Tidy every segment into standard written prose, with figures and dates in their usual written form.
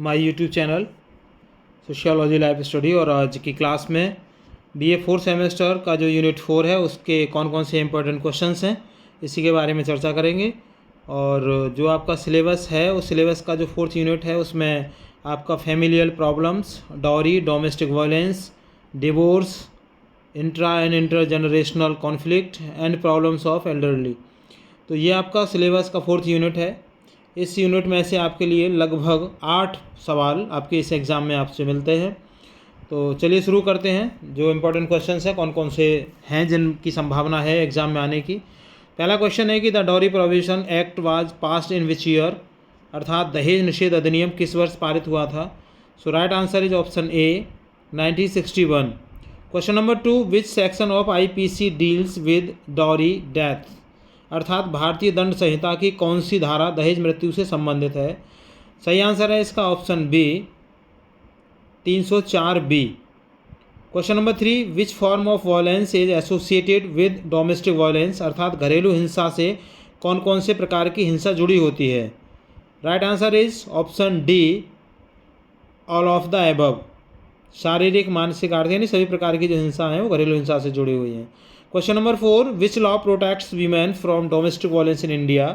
My YouTube channel sociology life study. और आज की क्लास में बीए 4 सेमेस्टर का जो यूनिट 4 है उसके कौन कौन से इंपॉर्टेंट क्वेश्चंस हैं इसी के बारे में चर्चा करेंगे। और जो आपका सिलेबस है उस सिलेबस का जो 4th यूनिट है उसमें आपका familial problems, dowry, domestic violence, divorce, intra and inter generational conflict and problems of elderly, तो ये आपका सिलेबस का 4th यूनिट है। इस यूनिट में से आपके लिए लगभग 8 सवाल आपके इस एग्ज़ाम में आपसे मिलते हैं। तो चलिए शुरू करते हैं। जो इम्पोर्टेंट क्वेश्चंस हैं कौन कौन से हैं जिनकी संभावना है एग्ज़ाम में आने की। पहला क्वेश्चन है कि the dowry prohibition act was passed in which year, अर्थात दहेज निषेध अधिनियम किस वर्ष पारित हुआ था। So right answer is option A 1961। Question number 2, which section of IPC deals with dowry death, अर्थात भारतीय दंड संहिता की कौन सी धारा दहेज मृत्यु से संबंधित है। सही आंसर है इसका option B 304B। Question number 3, which form of violence is associated with domestic violence, अर्थात घरेलू हिंसा से कौन कौन से प्रकार की हिंसा जुड़ी होती है। Right answer is option D all of the above. शारीरिक, मानसिक, आर्थिक यानी सभी प्रकार की जो हिंसा है वो घरेलू हिंसा से जुड़ी हुई हैं। Question number 4, which law protects women from domestic violence in India,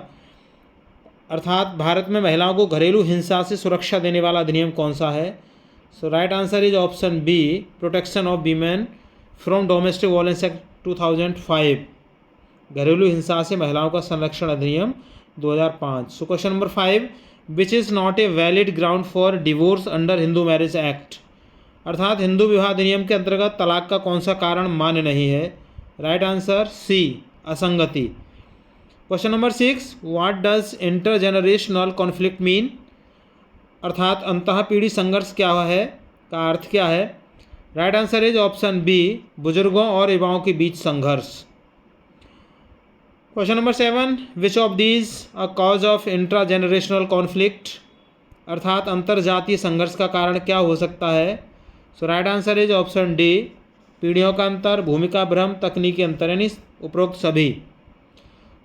अर्थात भारत में महिलाओं को घरेलू हिंसा से सुरक्षा देने वाला अधिनियम कौन सा है। So right answer is option B protection of women from domestic violence act 2005, घरेलू हिंसा से महिलाओं का संरक्षण अधिनियम 2005। So question number 5, which is not a valid ground for divorce under Hindu marriage act, अर्थात हिंदू विवाह अधिनियम के अंतर्गत तलाक का कौन सा कारण मान्य नहीं है। राइट आंसर सी असंगति। Question number 6, what does intergenerational conflict mean, अर्थात अंतःपीढ़ी संघर्ष क्या है, का अर्थ क्या है। Right answer is option B बुजुर्गों और युवाओं के बीच संघर्ष। Question number 7, which of these a cause of intra generational conflict, अर्थात अंतरजातीय संघर्ष का कारण क्या हो सकता है। So right answer is option D पीढ़ियों का अंतर, भूमिका भ्रम, तकनीकी अंतर, यानी उपरोक्त सभी।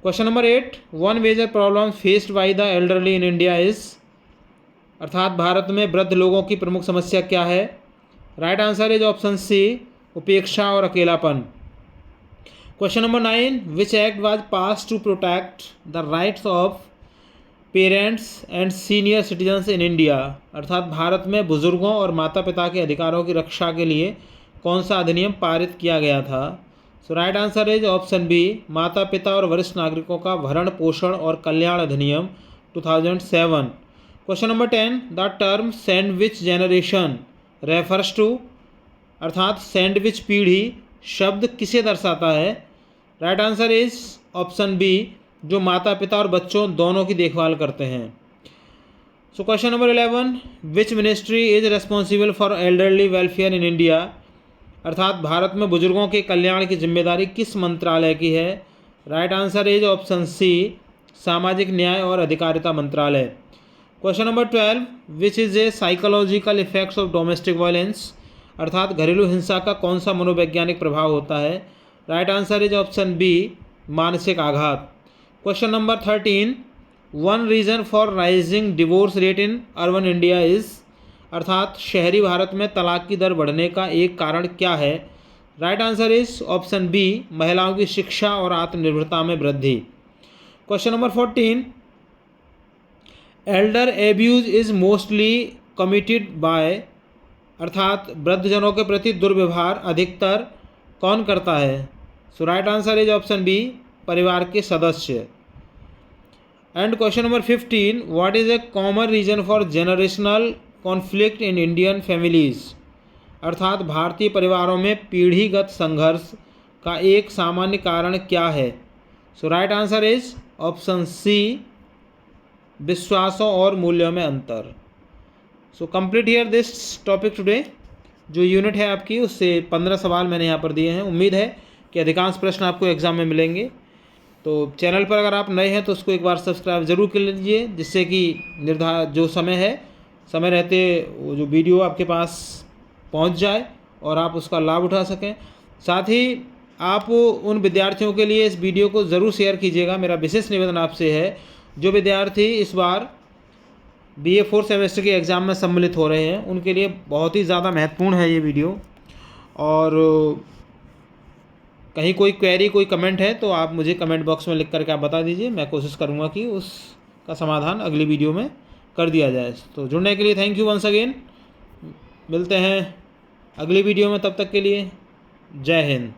Question number 8, one major problem faced by the elderly in India is, अर्थात भारत में वृद्ध लोगों की प्रमुख समस्या क्या है। Right answer is option C उपेक्षा और अकेलापन। Question number 9, which act was pass to protect the rights of parents and senior citizens in India, अर्थात भारत में बुजुर्गों और माता पिता के अधिकारों की रक्षा के लिए कौन सा अधिनियम पारित किया गया था। So right answer is option B माता पिता और वरिष्ठ नागरिकों का भरण पोषण और कल्याण अधिनियम 2007। Question number 10, the term sandwich generation refers to, अर्थात सैंडविच पीढ़ी शब्द किसे दर्शाता है। Right answer is option B जो माता पिता और बच्चों दोनों की देखभाल करते हैं। सो question number 11, which ministry is responsible for elderly welfare in India, अर्थात भारत में बुजुर्गों के कल्याण की जिम्मेदारी किस मंत्रालय की है। Right answer is option C सामाजिक न्याय और अधिकारिता मंत्रालय। Question number 12, which is a psychological effects of domestic violence, अर्थात घरेलू हिंसा का कौन सा मनोवैज्ञानिक प्रभाव होता है। Right answer is option B मानसिक आघात। Question number 13, one reason for rising divorce rate in urban India is, अर्थात शहरी भारत में तलाक की दर बढ़ने का एक कारण क्या है। Right answer is option B महिलाओं की शिक्षा और आत्मनिर्भरता में वृद्धि। Question number 14, elder abuse is mostly committed by, अर्थात वृद्धजनों के प्रति दुर्व्यवहार अधिकतर कौन करता है। So right answer is option B परिवार के सदस्य। And question number 15, what is a common reason for generational conflict in Indian families, अर्थात भारतीय परिवारों में पीढ़ीगत संघर्ष का एक सामान्य कारण क्या है। So right answer is option C विश्वासों और मूल्यों में अंतर। So complete here this topic today. जो यूनिट है आपकी उससे 15 सवाल मैंने यहाँ पर दिए हैं। उम्मीद है कि अधिकांश प्रश्न आपको एग्ज़ाम में मिलेंगे। तो चैनल पर अगर आप नए हैं तो उसको एक बार सब्सक्राइब ज़रूर कर लीजिए, जिससे कि जो समय है समय रहते वो जो वीडियो आपके पास पहुंच जाए और आप उसका लाभ उठा सकें। साथ ही आप उन विद्यार्थियों के लिए इस वीडियो को ज़रूर शेयर कीजिएगा। मेरा विशेष निवेदन आपसे है जो विद्यार्थी इस बार BA 4 सेमेस्टर के एग्ज़ाम में सम्मिलित हो रहे हैं उनके लिए बहुत ही ज़्यादा महत्वपूर्ण है ये वीडियो। और कहीं कोई क्वेरी कोई कमेंट है तो आप मुझे कमेंट बॉक्स में लिख करके आप बता दीजिए, मैं कोशिश करूँगा कि उसका समाधान अगली वीडियो में कर दिया जाए। तो जुड़ने के लिए थैंक यू वंस अगेन। मिलते हैं अगली वीडियो में, तब तक के लिए जय हिंद।